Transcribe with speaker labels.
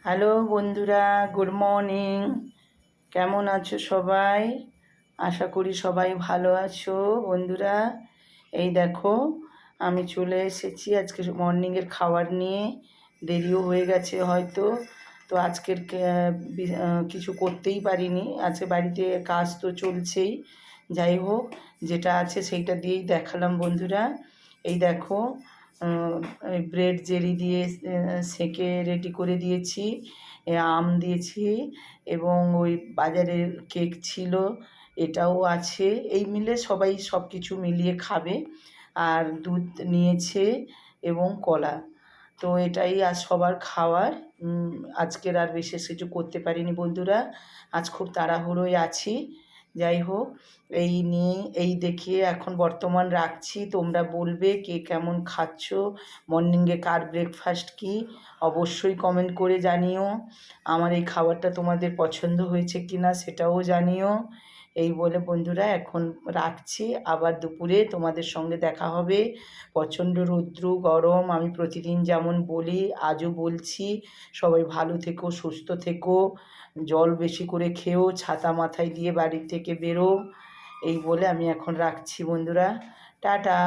Speaker 1: Hello বন্ধুরা, good morning. কেমন আছো সবাই? আশা করি সবাই ভালো আছো বন্ধুরা। এই দেখো, আমি চলে এসেছি আজকে মর্নিংয়ের খাবার নিয়ে। দেরিও হয়ে গেছে হয়তো, তো আজকের কিছু করতেই পারিনি। আজকে বাড়িতে কাজ তো চলছেই। যাই হোক, যেটা আছে সেইটা দিয়েই দেখালাম বন্ধুরা। এই দেখো, এই ব্রেড জেলি দিয়ে সেঁকে রেডি করে দিয়েছি। আম দিয়েছি এবং ওই বাজারের কেক ছিল, এটাও আছে। এই মিলে সবাই সব কিছু মিলিয়ে খাবে। আর দুধ নিয়েছে এবং কলা। তো এটাই আজ সবার খাওয়ার। আজকের আর বিশেষ কিছু করতে পারিনি বন্ধুরা, আজ খুব তাড়াহুড়োয় আছি। যাই হোক, এই নিয়ে এই দেখিয়ে এখন বর্তমান রাখছি। তোমরা বলবে কে কেমন খাচ্ছ, মর্নিংয়ে কার ব্রেকফাস্ট কী, অবশ্যই কমেন্ট করে জানিও। আমার এই খাবারটা তোমাদের পছন্দ হয়েছে কি না সেটাও জানিও। এই বলে বন্ধুরা এখন রাখছি, আবার দুপুরে তোমাদের সঙ্গে দেখা হবে। প্রচণ্ড রৌদ্র গরম, আমি প্রতিদিন যেমন বলি আজও বলছি, সবাই ভালো থেকো, সুস্থ থেকো, জল বেশি করে খেও, ছাতা মাথায় দিয়ে বাড়ির থেকে বেরো। এই বলে আমি এখন রাখছি বন্ধুরা, টাটা।